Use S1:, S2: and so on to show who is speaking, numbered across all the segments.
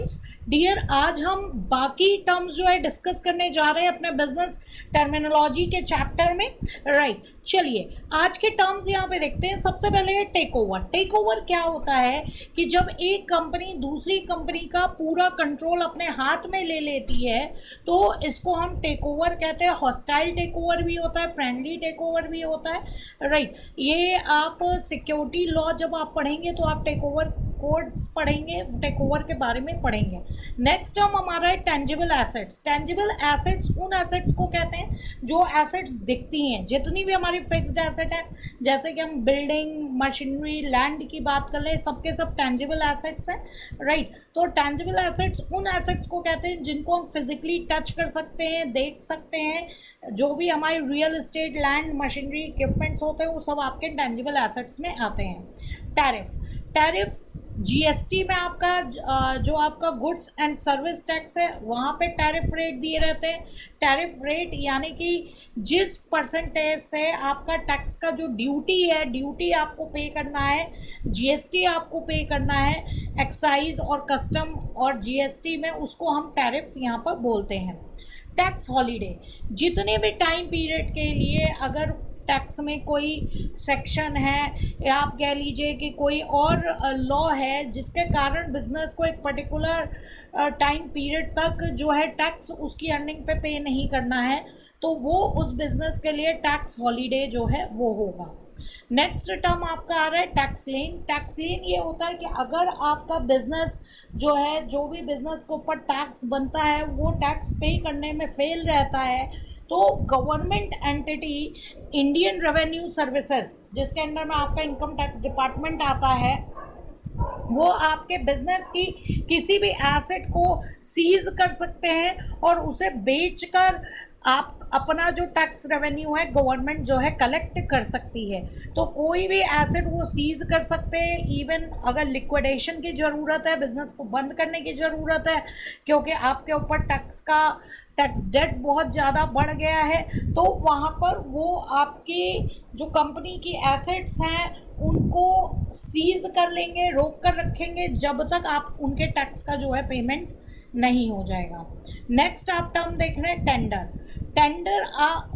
S1: Dear, आज हम बाकी टर्म्स जो है डिस्कस करने जा रहे हैं अपने बिजनेस टर्मिनोलॉजी के चैप्टर में। राइट, चलिए आज के टर्म्स यहाँ पे देखते हैं। सबसे पहले है टेक ओवर। टेक ओवर क्या होता है कि जब एक कंपनी दूसरी कंपनी का पूरा कंट्रोल अपने हाथ में ले लेती है तो इसको हम टेक ओवर कहते हैं। हॉस्टाइल टेक ओवर भी होता है, फ्रेंडली टेक ओवर भी होता है। राइट, ये आप सिक्योरिटी लॉ जब आप पढ़ेंगे तो आप टेक ओवर कोड्स पढ़ेंगे, टेक ओवर के बारे में पढ़ेंगे। नेक्स्ट टर्म हमारा है टेंजिबल एसेट्स। टेंजिबल एसेट्स उन एसेट्स को कहते हैं जो एसेट्स दिखती हैं। जितनी भी हमारी फिक्स्ड एसेट है, जैसे कि हम बिल्डिंग, मशीनरी, लैंड की बात कर ले, सबके सब टेंजिबल एसेट्स हैं। राइट, तो टेंजिबल एसेट्स उन एसेट्स को कहते हैं जिनको हम फिजिकली टच कर सकते हैं, देख सकते हैं। जो भी हमारे real estate, land, machinery, equipments होते हैं वो सब आपके टेंजिबल एसेट्स में आते हैं। टैरिफ जीएसटी में आपका जो आपका गुड्स एंड सर्विस टैक्स है वहाँ पे टैरिफ रेट दिए रहते हैं। टैरिफ रेट यानी कि जिस परसेंटेज से आपका टैक्स का जो ड्यूटी है, ड्यूटी आपको पे करना है, जीएसटी आपको पे करना है, एक्साइज और कस्टम और जीएसटी में, उसको हम टैरिफ यहाँ पर बोलते हैं। टैक्स हॉलीडे, जितने भी टाइम पीरियड के लिए अगर टैक्स में कोई सेक्शन है या आप कह लीजिए कि कोई और लॉ है जिसके कारण बिजनेस को एक पर्टिकुलर टाइम पीरियड तक जो है टैक्स उसकी अर्निंग पे नहीं करना है, तो वो उस बिजनेस के लिए टैक्स हॉलीडे जो है वो होगा। नेक्स्ट टर्म आपका आ रहा है टैक्स लेन। टैक्स लेन ये होता है कि अगर आपका बिजनेस जो है, जो भी बिजनेस के ऊपर टैक्स बनता है वो टैक्स पे करने में फेल रहता है, तो government entity Indian revenue services, जिसके अंडर में आपका इनकम टैक्स डिपार्टमेंट आता है, वो आपके बिजनेस की किसी भी एसेट को सीज कर सकते हैं और उसे बेचकर आप अपना जो टैक्स रेवेन्यू है गवर्नमेंट जो है कलेक्ट कर सकती है। तो कोई भी एसेट वो सीज कर सकते हैं। इवन अगर लिक्विडेशन की ज़रूरत है, बिजनेस को बंद करने की ज़रूरत है क्योंकि आपके ऊपर टैक्स डेट बहुत ज़्यादा बढ़ गया है, तो वहाँ पर वो आपकी जो कंपनी की एसेट्स हैं उनको सीज कर लेंगे, रोक कर रखेंगे जब तक आप उनके टैक्स का जो है पेमेंट नहीं हो जाएगा। नेक्स्ट आप टर्म देख रहे हैं टेंडर।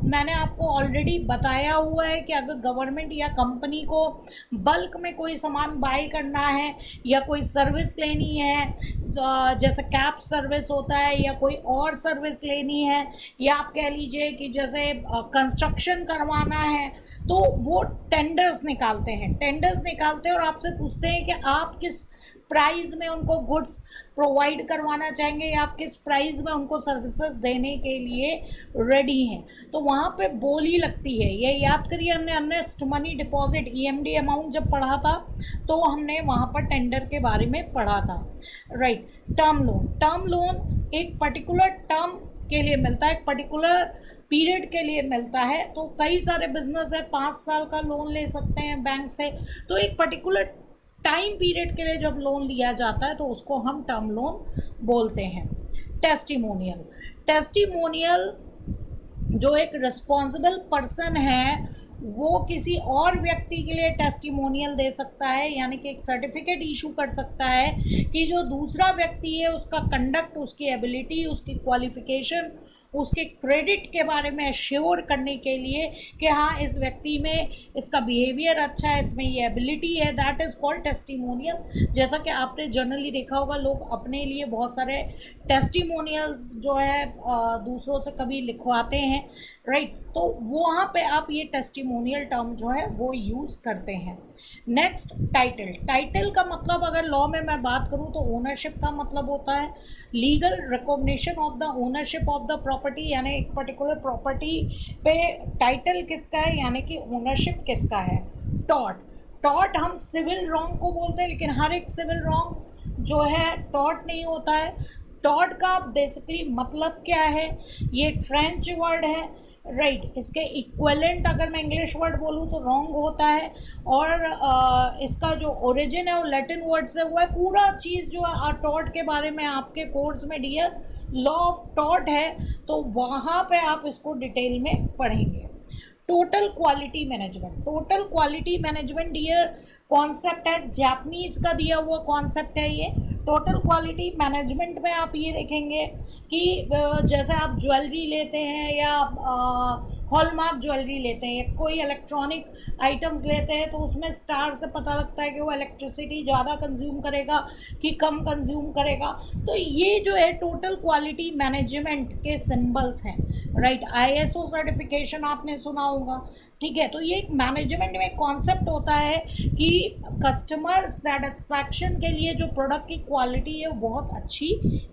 S1: मैंने आपको ऑलरेडी बताया हुआ है कि अगर गवर्नमेंट या कंपनी को बल्क में कोई सामान बाय करना है या कोई सर्विस लेनी है, जैसे कैब सर्विस होता है या कोई और सर्विस लेनी है, या आप कह लीजिए कि जैसे कंस्ट्रक्शन करवाना है, तो वो टेंडर्स निकालते हैं और आपसे पूछते हैं कि आप किस प्राइस में उनको गुड्स प्रोवाइड करवाना चाहेंगे या आप किस प्राइस में उनको सर्विसेज देने के लिए रेडी हैं। तो वहाँ पे बोली लगती है। ये याद करिए, हमने earnest money deposit EMD amount जब पढ़ा था तो हमने वहाँ पर टेंडर के बारे में पढ़ा था। राइट, टर्म लोन एक पर्टिकुलर टर्म के लिए मिलता है, एक पर्टिकुलर पीरियड के लिए मिलता है। तो कई सारे बिजनेस है 5 साल का लोन ले सकते हैं बैंक से, तो एक पर्टिकुलर टाइम पीरियड के लिए जब लोन लिया जाता है तो उसको हम टर्म लोन बोलते हैं। टेस्टिमोनियल जो एक रिस्पॉन्सिबल पर्सन है वो किसी और व्यक्ति के लिए टेस्टिमोनियल दे सकता है, यानी कि एक सर्टिफिकेट इशू कर सकता है कि जो दूसरा व्यक्ति है उसका कंडक्ट, उसकी एबिलिटी, उसकी क्वालिफिकेशन, उसके क्रेडिट के बारे में एश्योर करने के लिए कि हाँ इस व्यक्ति में इसका बिहेवियर अच्छा है, इसमें ये एबिलिटी है, दैट इज़ कॉल्ड टेस्टिमोनियल। जैसा कि आपने जनरली देखा होगा लोग अपने लिए बहुत सारे टेस्टिमोनियल्स जो है दूसरों से कभी लिखवाते हैं। राइट, तो वहाँ पे आप ये टेस्टिमोनियल टर्म जो है वो यूज़ करते हैं। नेक्स्ट टाइटल का मतलब अगर लॉ में मैं बात करूँ तो ओनरशिप का मतलब होता है legal recognition of the ownership of the property, यानी एक पर्टिकुलर प्रॉपर्टी पे टाइटल किसका है, यानी कि ओनरशिप किसका है। टॉर्ट हम सिविल रॉन्ग को बोलते हैं, लेकिन हर एक सिविल रॉन्ग जो है टॉर्ट नहीं होता है। टॉर्ट का बेसिकली मतलब क्या है, ये एक फ्रेंच वर्ड है। राइट, इसके इक्विवेलेंट अगर मैं इंग्लिश वर्ड बोलूँ तो रॉन्ग होता है, और इसका जो ओरिजिन है वो लैटिन वर्ड से हुआ है। पूरा चीज़ जो है टॉर्ट के बारे में आपके कोर्स में डियर लॉ ऑफ टॉर्ट है, तो वहाँ पे आप इसको डिटेल में पढ़ेंगे। Total quality management. Total quality management ये कॉन्सेप्ट है, जापानीज का दिया हुआ कॉन्सेप्ट है ये। टोटल क्वालिटी मैनेजमेंट में आप ये देखेंगे कि जैसे आप ज्वेलरी लेते हैं या हॉलमार्क ज्वेलरी लेते हैं या कोई इलेक्ट्रॉनिक आइटम्स लेते हैं, तो उसमें स्टार से पता लगता है कि वो इलेक्ट्रिसिटी ज़्यादा कंज्यूम करेगा कि कम कंज्यूम करेगा। तो ये जो है टोटल क्वालिटी मैनेजमेंट के सिंबल्स हैं, राइट। ISO सर्टिफिकेशन आपने सुना होगा, ठीक है। तो ये एक मैनेजमेंट में कॉन्सेप्ट होता है कि कस्टमर सेटिस्फैक्शन के लिए जो प्रोडक्ट की क्वालिटी है वो बहुत अच्छी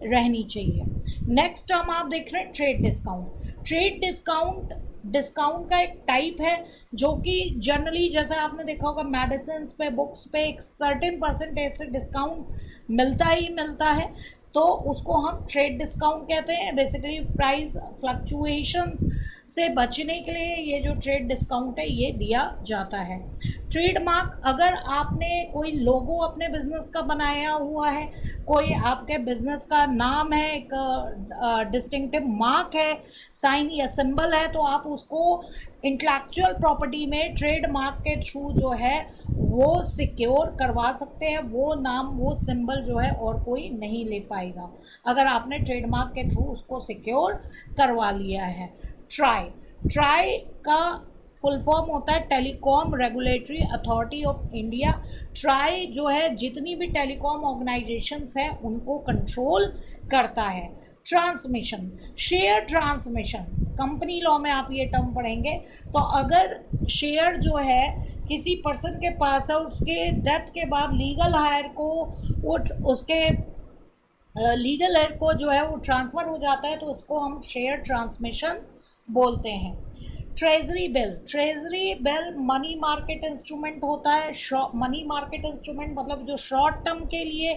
S1: रहनी चाहिए। नेक्स्ट टर्म आप देख रहे हैं ट्रेड डिस्काउंट। ट्रेड डिस्काउंट का एक टाइप है जो कि जनरली जैसे आपने देखा होगा मेडिसिन पे, बुक्स पे एक सर्टेन परसेंटेज से डिस्काउंट मिलता ही मिलता है, तो उसको हम ट्रेड डिस्काउंट कहते हैं। बेसिकली प्राइस फ्लक्चुएशंस से बचने के लिए ये जो ट्रेड डिस्काउंट है ये दिया जाता है। ट्रेडमार्क, अगर आपने कोई लोगो अपने बिजनेस का बनाया हुआ है, कोई आपके बिजनेस का नाम है, एक डिस्टिंक्टिव मार्क है, साइन या सिंबल है, तो आप उसको इंटेलेक्चुअल प्रॉपर्टी में ट्रेडमार्क के थ्रू जो है वो सिक्योर करवा सकते हैं। वो नाम, वो सिंबल जो है और कोई नहीं ले पाएगा अगर आपने ट्रेडमार्क के थ्रू उसको सिक्योर करवा लिया है। ट्राई का फुल फॉर्म होता है telecom regulatory authority of India. Try जो है जितनी भी टेलीकॉम ऑर्गेनाइजेशंस हैं उनको कंट्रोल करता है। Transmission, share transmission, company law में आप ये टर्म पढ़ेंगे। तो अगर शेयर जो है किसी पर्सन के पास है, उसके डेथ के बाद लीगल हायर को वो उसके लीगल हायर को जो है वो ट्रांसफ़र हो जाता है, तो उसको हम शेयर ट्रांसमिशन बोलते हैं। Treasury bill money market instrument होता है। मनी मार्केट इंस्ट्रूमेंट मतलब जो शॉर्ट टर्म के लिए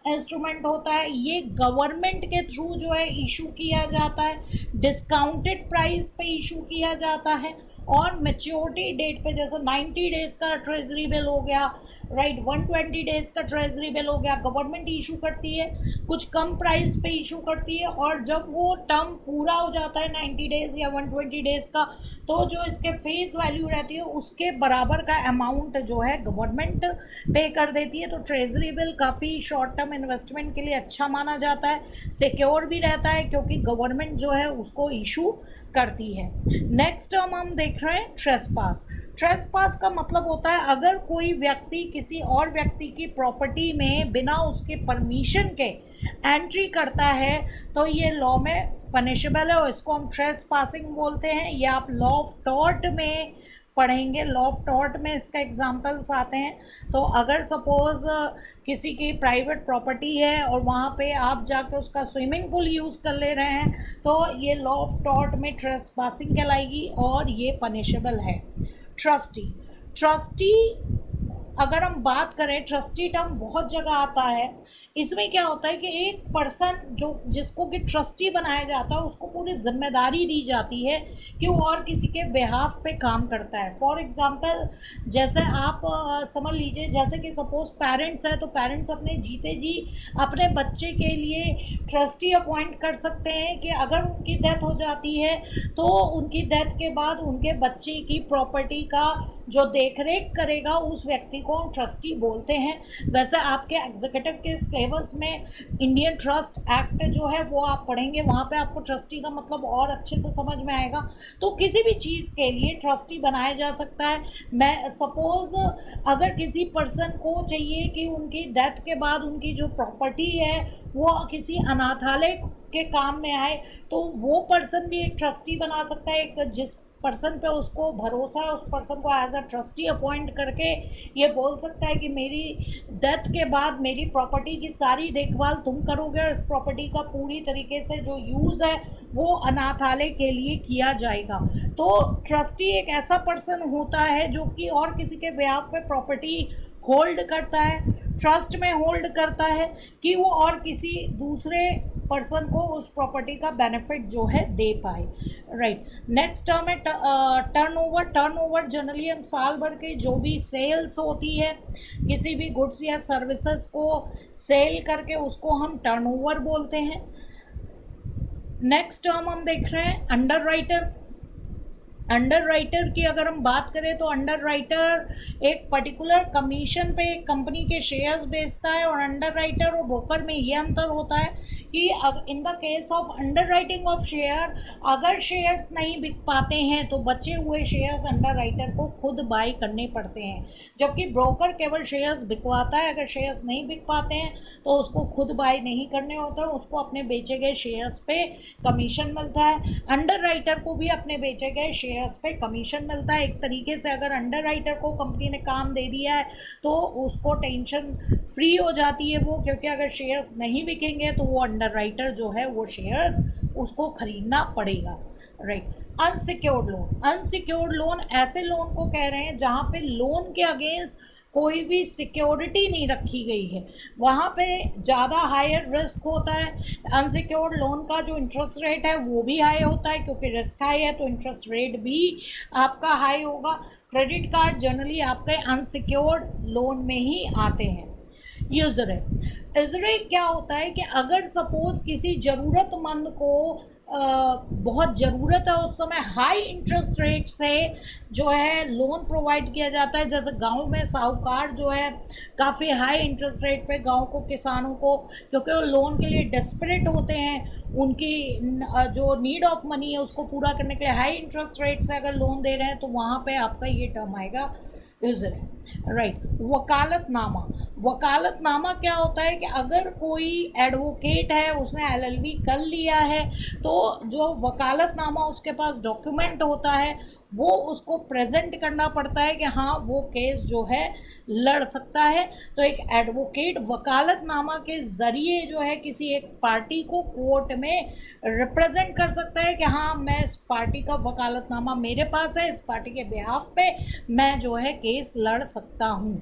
S1: इंस्ट्रूमेंट होता है, ये गवर्नमेंट के थ्रू जो है इशू किया जाता है। डिस्काउंटेड प्राइस पे इशू किया जाता है और मैच्योरिटी डेट पे, जैसे 90 डेज़ का ट्रेजरी बिल हो गया, राइट, 120 डेज़ का ट्रेजरी बिल हो गया, गवर्नमेंट इशू करती है, कुछ कम प्राइस पे इशू करती है, और जब वो टर्म पूरा हो जाता है 90 डेज़ या 120 डेज़ का, तो जो इसके फेस वैल्यू रहती है उसके बराबर का अमाउंट जो है गवर्नमेंट पे कर देती है। तो ट्रेजरी बिल काफ़ी शॉर्ट टर्म इन्वेस्टमेंट के लिए अच्छा माना जाता है, सिक्योर भी रहता है क्योंकि गवर्नमेंट जो है उसको इशू करती है। नेक्स्ट टर्म हम देख रहे हैं ट्रेसपास का मतलब होता है अगर कोई व्यक्ति किसी और व्यक्ति की प्रॉपर्टी में बिना उसके परमिशन के एंट्री करता है तो ये लॉ में पनिशेबल है और इसको हम ट्रेसपासिंग बोलते हैं। ये आप लॉ ऑफ टॉर्ट में पढ़ेंगे। लॉ ऑफ टॉर्ट में इसका एग्जांपल्स आते हैं। तो अगर सपोज किसी की प्राइवेट प्रॉपर्टी है और वहाँ पे आप जाके उसका स्विमिंग पूल यूज़ कर ले रहे हैं तो ये लॉ ऑफ टॉर्ट में ट्रेसपासिंग कहलाएगी और ये पनिशेबल है। ट्रस्टी अगर हम बात करें, ट्रस्टी टर्म बहुत जगह आता है। इसमें क्या होता है कि एक पर्सन जो जिसको कि ट्रस्टी बनाया जाता है उसको पूरी जिम्मेदारी दी जाती है कि वो और किसी के बिहाफ पे काम करता है। फॉर एग्जांपल जैसे आप समझ लीजिए, जैसे कि सपोज पेरेंट्स है तो पेरेंट्स अपने जीते जी अपने बच्चे के लिए ट्रस्टी अपॉइंट कर सकते हैं कि अगर उनकी डेथ हो जाती है तो उनकी डेथ के बाद उनके बच्चे की प्रॉपर्टी का जो देखरेख करेगा उस व्यक्ति को हम ट्रस्टी बोलते हैं। वैसे आपके एग्जीक्यूटिव के सिलेबस में इंडियन ट्रस्ट एक्ट जो है वो आप पढ़ेंगे, वहाँ पे आपको ट्रस्टी का मतलब और अच्छे से समझ में आएगा। तो किसी भी चीज़ के लिए ट्रस्टी बनाया जा सकता है। मैं सपोज अगर किसी पर्सन को चाहिए कि उनकी डेथ के बाद उनकी जो प्रॉपर्टी है वो किसी अनाथालय के काम में आए तो वो पर्सन भी एक ट्रस्टी बना सकता है। एक जिस पर्सन पे उसको भरोसा है उस पर्सन को एज अ ट्रस्टी अपॉइंट करके ये बोल सकता है कि मेरी डेथ के बाद मेरी प्रॉपर्टी की सारी देखभाल तुम करोगे और इस प्रॉपर्टी का पूरी तरीके से जो यूज़ है वो अनाथालय के लिए किया जाएगा। तो ट्रस्टी एक ऐसा पर्सन होता है जो कि और किसी के बिहाफ पे प्रॉपर्टी होल्ड करता है, ट्रस्ट में होल्ड करता है कि वो और किसी दूसरे पर्सन को उस प्रॉपर्टी का बेनिफिट जो है दे पाए, राइट। नेक्स्ट टर्म है टर्नओवर जनरली हम साल भर के जो भी सेल्स होती है किसी भी गुड्स या सर्विसेज को सेल करके उसको हम टर्नओवर बोलते हैं। नेक्स्ट टर्म हम देख रहे हैं अंडरराइटर। अंडर राइटर की अगर हम बात करें तो अंडर राइटर एक पर्टिकुलर कमीशन पे एक कंपनी के शेयर्स बेचता है, और अंडर राइटर और ब्रोकर में ये अंतर होता है कि in the case of under writing of share, अगर शेयर्स नहीं बिक पाते हैं तो बचे हुए शेयर्स अंडर राइटर को खुद बाई करने पड़ते हैं, जबकि ब्रोकर केवल शेयर्स बिकवाता है। अगर शेयर्स नहीं बिक पाते हैं तो उसको खुद बाई नहीं करने होता है, उसको अपने बेचे गए शेयर्स पे कमीशन मिलता है। अंडर राइटर को भी अपने बेचे गए शेयर्स पे कमीशन मिलता है। एक तरीके से अगर अंडर राइटर को कंपनी ने काम दे दिया है तो उसको टेंशन फ्री हो जाती है वो, क्योंकि अगर शेयर्स नहीं बिकेंगे तो वो अंडर राइटर जो है वो शेयर्स उसको खरीदना पड़ेगा, right. Unsecured loan, unsecured loan ऐसे लोन को कह रहे हैं जहाँ पे लोन के अगेंस्ट कोई भी सिक्योरिटी नहीं रखी गई है, वहाँ पे ज़्यादा हायर रिस्क होता है। अनसिक्योर्ड लोन का जो इंटरेस्ट रेट है वो भी हाई होता है, क्योंकि रिस्क हाई है तो इंटरेस्ट रेट भी आपका हाई होगा। क्रेडिट कार्ड जनरली आपके अनसिक्योर्ड लोन में ही आते हैं। यूजरे, यूजरे क्या होता है कि अगर सपोज किसी ज़रूरतमंद को बहुत ज़रूरत है, उस समय हाई इंटरेस्ट रेट से जो है लोन प्रोवाइड किया जाता है। जैसे गांव में साहूकार जो है काफ़ी हाई इंटरेस्ट रेट पे गांव को, किसानों को, क्योंकि वो लोन के लिए डेस्परेट होते हैं, उनकी जो नीड ऑफ मनी है उसको पूरा करने के लिए हाई इंटरेस्ट रेट से अगर लोन दे रहे हैं तो वहाँ पे आपका ये टर्म आएगा यूजर है, राइट। वकालतनामा, वकालतनामा क्या होता है कि अगर कोई एडवोकेट है उसने एलएलबी कर लिया है तो जो वकालतनामा उसके पास डॉक्यूमेंट होता है वो उसको प्रेजेंट करना पड़ता है कि हाँ वो केस जो है लड़ सकता है। तो एक एडवोकेट वकालतनामा के ज़रिए जो है किसी एक पार्टी को कोर्ट में रिप्रेजेंट कर सकता है कि हाँ मैं इस पार्टी का वकालतनामा मेरे पास है, इस पार्टी के बिहाफ पे मैं जो है केस लड़ सकता हूँ,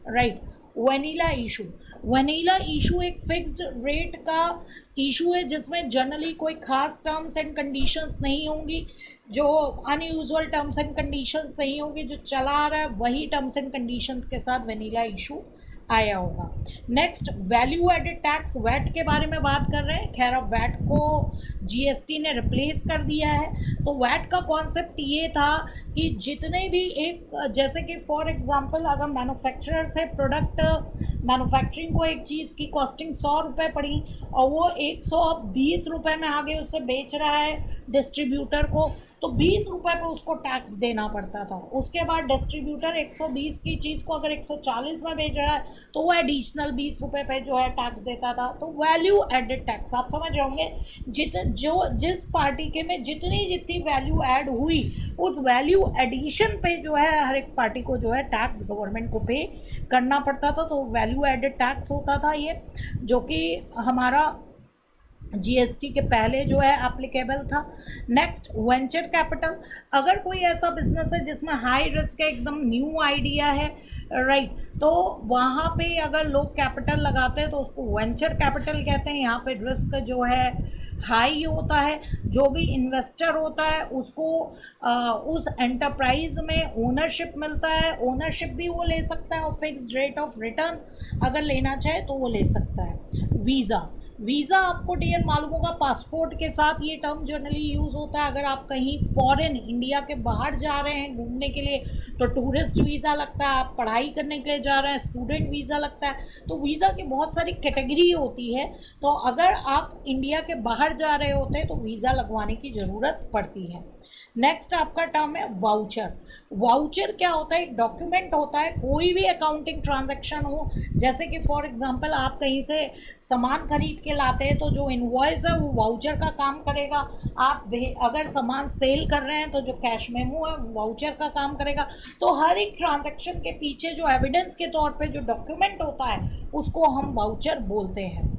S1: right. Vanilla issue, vanilla issue एक फिक्स्ड रेट का इशू है जिसमें जनरली कोई खास टर्म्स एंड कंडीशंस नहीं होंगी, जो अनयूजुअल टर्म्स एंड कंडीशंस नहीं होंगी, जो चला आ रहा है वही टर्म्स एंड कंडीशंस के साथ वनीला इशू आया होगा। Next value added tax, VAT के बारे में बात कर रहे हैं। खैर अब वैट को जीएसटी ने रिप्लेस कर दिया है। तो वैट का कॉन्सेप्ट ये था कि जितने भी एक, जैसे कि फॉर एग्जांपल अगर मैन्युफैक्चरर से प्रोडक्ट मैन्युफैक्चरिंग को एक चीज़ की कॉस्टिंग 100 रुपये पड़ी और वो 120 रुपये में आगे उससे बेच रहा है डिस्ट्रीब्यूटर को, तो 20 रुपये पे उसको टैक्स देना पड़ता था। उसके बाद डिस्ट्रीब्यूटर 120 की चीज़ को अगर 140 में बेच रहा है तो वो एडिशनल 20 रुपये पे जो है टैक्स देता था। तो वैल्यू एडेड टैक्स आप समझ रहे होंगे, जिस पार्टी के में जितनी वैल्यू ऐड हुई उस वैल्यू एडिशन पे जो है हर एक पार्टी को जो है टैक्स गवर्नमेंट को पे करना पड़ता था। तो वैल्यू एडेड टैक्स होता था ये, जो कि हमारा जीएसटी के पहले जो है एप्लीकेबल था। नेक्स्ट वेंचर कैपिटल, अगर कोई ऐसा बिजनेस है जिसमें हाई रिस्क है, एकदम न्यू आइडिया है, राइट, तो वहाँ पे अगर लोग कैपिटल लगाते हैं तो उसको वेंचर कैपिटल कहते हैं। यहाँ पे रिस्क जो है हाई होता है। जो भी इन्वेस्टर होता है उसको उस एंटरप्राइज में ओनरशिप मिलता है, ओनरशिप भी वो ले सकता है और फिक्स्ड रेट ऑफ रिटर्न अगर लेना चाहे तो वो ले सकता है। वीज़ा, वीज़ा आपको डीएल मालूम होगा, पासपोर्ट के साथ ये टर्म जनरली यूज़ होता है। अगर आप कहीं फॉरेन इंडिया के बाहर जा रहे हैं घूमने के लिए तो टूरिस्ट वीज़ा लगता है, आप पढ़ाई करने के लिए जा रहे हैं स्टूडेंट वीज़ा लगता है। तो वीज़ा की बहुत सारी कैटेगरी होती है, तो अगर आप इंडिया के बाहर जा रहे होते हैं तो वीज़ा लगवाने की ज़रूरत पड़ती है। नेक्स्ट आपका टर्म है वाउचर। वाउचर क्या होता है? एक डॉक्यूमेंट होता है, कोई भी अकाउंटिंग ट्रांजैक्शन हो, जैसे कि फॉर एग्जांपल आप कहीं से सामान खरीद के लाते हैं तो जो इनवॉइस है वो वाउचर का काम करेगा। आप अगर सामान सेल कर रहे हैं तो जो कैश मेमो है वो वाउचर का काम करेगा। तो हर एक ट्रांजैक्शन के पीछे जो एविडेंस के तौर पे जो डॉक्यूमेंट होता है उसको हम वाउचर बोलते हैं।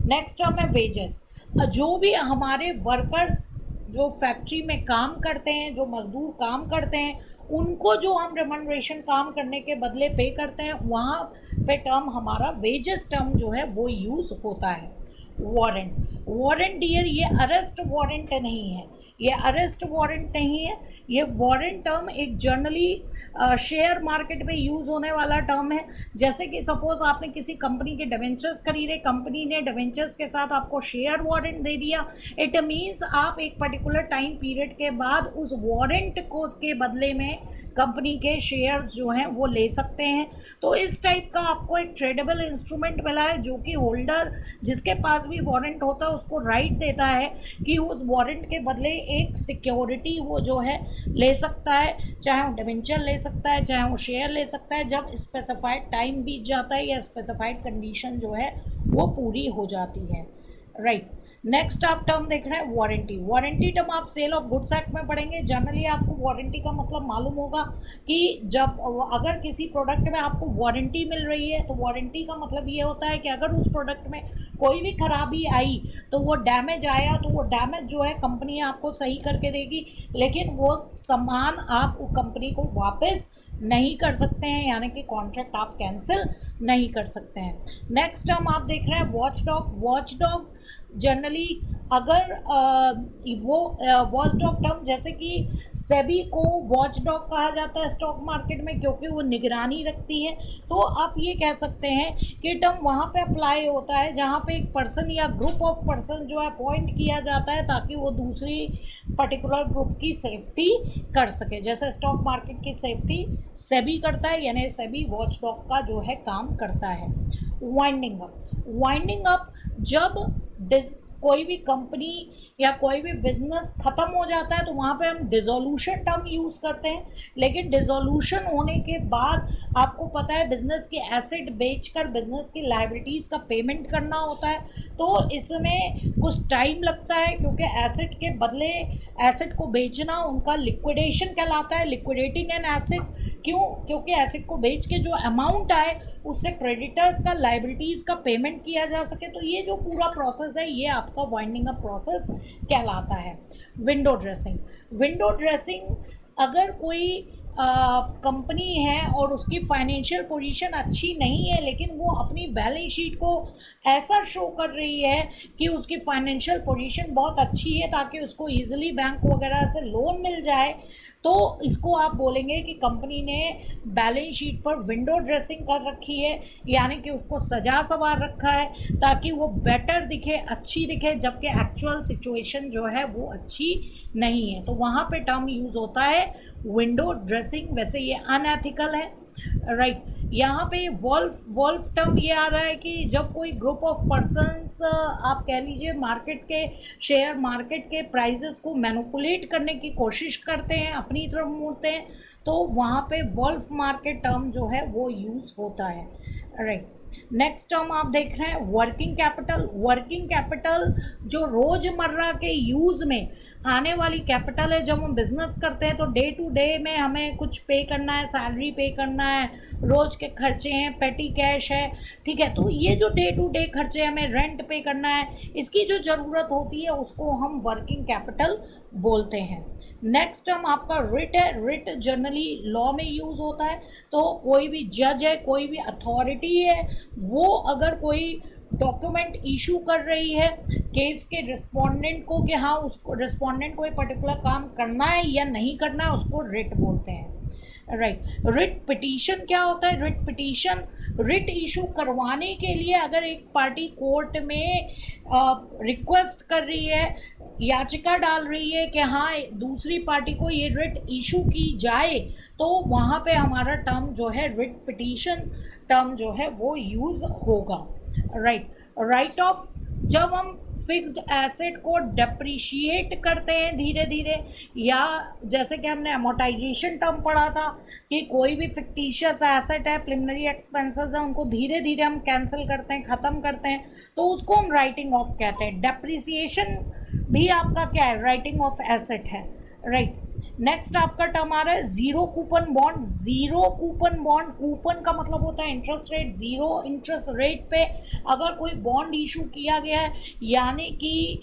S1: नेक्स्ट टर्म है वेजेस। जो भी हमारे वर्कर्स जो फैक्ट्री में काम करते हैं, जो मजदूर काम करते हैं, उनको जो हम रेमनरेशन काम करने के बदले पे करते हैं, वहाँ पे टर्म हमारा वेजेस टर्म जो है वो यूज़ होता है। वारंट। वारंट डियर ये अरेस्ट वारंट नहीं है, ये अरेस्ट वारंट नहीं है, ये वारंट टर्म एक जनरली शेयर मार्केट में यूज़ होने वाला टर्म है। जैसे कि सपोज आपने किसी कंपनी के डिवेंचर्स खरीदे, कंपनी ने डिवेंचर्स के साथ आपको शेयर वारंट दे दिया, इट मीन्स आप एक पर्टिकुलर टाइम पीरियड के बाद उस वारंट को के बदले में कंपनी के शेयर्स जो हैं वो ले सकते हैं। तो इस टाइप का आपको एक ट्रेडेबल इंस्ट्रूमेंट मिला है जो कि होल्डर जिसके पास भी वारंट होता है उसको राइट देता है कि उस वारंट के बदले एक सिक्योरिटी वो जो है ले सकता है, चाहे वो डिवेंचर ले सकता है, चाहे वो शेयर ले सकता है, जब स्पेसिफाइड टाइम बीत जाता है या स्पेसिफाइड कंडीशन जो है वो पूरी हो जाती है, राइट। नेक्स्ट आप टर्म देख रहे हैं वारंटी। वारंटी टर्म आप सेल ऑफ गुड्स एक्ट में पढ़ेंगे। जनरली आपको वारंटी का मतलब मालूम होगा कि जब अगर किसी प्रोडक्ट में आपको वारंटी मिल रही है तो वारंटी का मतलब ये होता है कि अगर उस प्रोडक्ट में कोई भी खराबी आई तो वो डैमेज आया तो वो डैमेज जो है कंपनी आपको सही करके देगी, लेकिन वो सामान आप कंपनी को वापस नहीं कर सकते हैं, यानी कि कॉन्ट्रैक्ट आप कैंसिल नहीं कर सकते हैं। नेक्स्ट हम आप देख रहे हैं watch dog. Watch dog generally अगर वो वॉच डॉग टर्म जैसे कि सेबी को वॉच डॉग कहा जाता है स्टॉक मार्केट में क्योंकि वो निगरानी रखती है, तो आप ये कह सकते हैं कि टर्म वहाँ पे अप्लाई होता है जहाँ पे एक पर्सन या ग्रुप ऑफ पर्सन जो है अपॉइंट किया जाता है ताकि वो दूसरी पर्टिकुलर ग्रुप की सेफ्टी कर सके। जैसे स्टॉक मार्केट की सेफ्टी सेबी करता है, यानी सेबी वॉच डॉग का जो है काम करता है। Winding up. वाइंडिंग अप जब कोई भी कंपनी या कोई भी बिजनेस ख़त्म हो जाता है तो वहाँ पे हम डिसोल्यूशन टर्म यूज़ करते हैं, लेकिन डिसोल्यूशन होने के बाद आपको पता है बिजनेस के एसेट बेचकर बिजनेस की लायबिलिटीज़ का पेमेंट करना होता है, तो इसमें कुछ टाइम लगता है क्योंकि एसेट के बदले एसेट को बेचना उनका लिक्विडेशन कहलाता है, लिक्विडेटिंग एन एसेट। क्यों? क्योंकि एसेट को बेच के जो अमाउंट आए उससे क्रेडिटर्स का लायबिलिटीज़ का पेमेंट किया जा सके। तो ये जो पूरा प्रोसेस है ये आपका वाइंडिंग अप प्रोसेस कहलाता है। Window dressing. विंडो ड्रेसिंग अगर कोई कंपनी है और उसकी फाइनेंशियल पोजीशन अच्छी नहीं है लेकिन वो अपनी बैलेंस शीट को ऐसा शो कर रही है कि उसकी फाइनेंशियल पोजीशन बहुत अच्छी है ताकि उसको इजीली बैंक वगैरह से लोन मिल जाए, तो इसको आप बोलेंगे कि कंपनी ने बैलेंस शीट पर विंडो ड्रेसिंग कर रखी है, यानी कि उसको सजा सवार रखा है ताकि वो बेटर दिखे, अच्छी दिखे, जबकि एक्चुअल सिचुएशन जो है वो अच्छी नहीं है। तो वहाँ पे टर्म यूज़ होता है विंडो ड्रेसिंग। वैसे ये अनएथिकल है, राइट। यहाँ पे वॉल्फ टर्म ये आ रहा है कि जब कोई ग्रुप ऑफ पर्सन्स आप कह लीजिए मार्केट के शेयर मार्केट के प्राइसेस को मैनिपुलेट करने की कोशिश करते हैं, अपनी तरफ मोड़ते हैं, तो वहाँ पे वॉल्फ मार्केट टर्म जो है वो यूज़ होता है, राइट। नेक्स्ट टर्म आप देख रहे हैं वर्किंग कैपिटल। वर्किंग कैपिटल जो रोज़मर्रा के यूज़ में आने वाली कैपिटल है। जब हम बिज़नेस करते हैं तो डे टू डे में हमें कुछ पे करना है, सैलरी पे करना है, रोज़ के खर्चे हैं, पेटी कैश है, ठीक है। तो ये जो डे टू डे खर्चे हमें रेंट पे करना है, इसकी जो ज़रूरत होती है उसको हम वर्किंग कैपिटल बोलते हैं। नेक्स्ट टर्म आपका रिट है। रिट जनरली लॉ में यूज़ होता है। तो कोई भी जज है, कोई भी अथॉरिटी है, वो अगर कोई डॉक्यूमेंट इशू कर रही है केस के रिस्पोंडेंट को कि हाँ उसको रिस्पोंडेंट को ये पर्टिकुलर काम करना है या नहीं करना है, उसको रिट बोलते हैं, राइट। रिट पिटीशन क्या होता है? रिट पिटीशन रिट इशू करवाने के लिए अगर एक पार्टी कोर्ट में रिक्वेस्ट कर रही है, याचिका डाल रही है कि हाँ दूसरी पार्टी को ये रिट इशू की जाए, तो वहाँ पे हमारा टर्म जो है रिट पिटीशन टर्म जो है वो यूज़ होगा, राइट। राइट ऑफ जब हम फिक्स्ड एसेट को डेप्रिशिएट करते हैं धीरे धीरे, या जैसे कि हमने अमोर्टाइजेशन टर्म पढ़ा था कि कोई भी फिक्टिशियस एसेट है, प्रिलिमिनरी एक्सपेंसेस है, उनको धीरे धीरे हम कैंसिल करते हैं, ख़त्म करते हैं, तो उसको हम राइटिंग ऑफ कहते हैं। डेप्रिसिएशन भी आपका क्या है? राइटिंग ऑफ एसेट है, राइट। नेक्स्ट आपका टर्म आ रहा है zero coupon bond. Zero coupon bond, coupon का मतलब होता है interest rate, zero interest rate पे अगर कोई बॉन्ड इशू किया गया है, यानी कि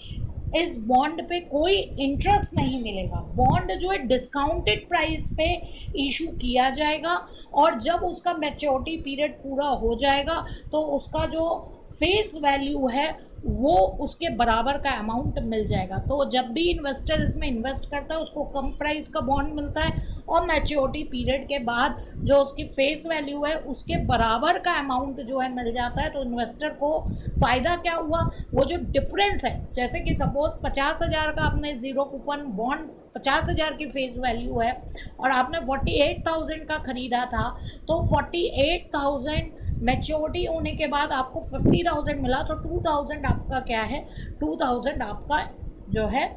S1: इस बॉन्ड पे कोई इंटरेस्ट नहीं मिलेगा। बॉन्ड जो है डिस्काउंटेड प्राइस पे इशू किया जाएगा और जब उसका मैच्योरिटी पीरियड पूरा हो जाएगा तो उसका जो फेस वैल्यू है वो उसके बराबर का अमाउंट मिल जाएगा। तो जब भी इन्वेस्टर इसमें इन्वेस्ट करता है उसको कम प्राइस का बॉन्ड मिलता है और मैच्योरिटी पीरियड के बाद जो उसकी फेस वैल्यू है उसके बराबर का अमाउंट जो है मिल जाता है। तो इन्वेस्टर को फ़ायदा क्या हुआ, वो जो डिफरेंस है, जैसे कि सपोज 50,000 का आपने ज़ीरो कूपन बॉन्ड 50,000 की फेस वैल्यू है और आपने 48,000 का ख़रीदा था, तो 48,000 मैच्योरिटी होने के बाद आपको 50,000 मिला, तो 2,000 आपका क्या है, 2,000 आपका जो है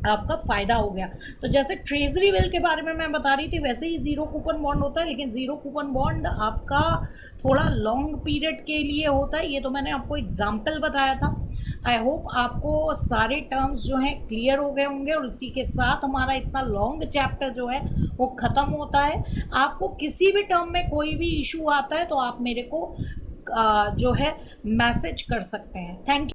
S1: आपका फ़ायदा हो गया। तो जैसे ट्रेजरी बिल के बारे में मैं बता रही थी, वैसे ही ज़ीरो कूपन बॉन्ड होता है, लेकिन ज़ीरो कूपन बॉन्ड आपका थोड़ा लॉन्ग पीरियड के लिए होता है। ये तो मैंने आपको एग्जाम्पल बताया था। आई होप आपको सारे टर्म्स जो हैं क्लियर हो गए होंगे और इसी के साथ हमारा इतना लॉन्ग चैप्टर जो है वो ख़त्म होता है। आपको किसी भी टर्म में कोई भी इशू आता है तो आप मेरे को जो है मैसेज कर सकते हैं। Thank you.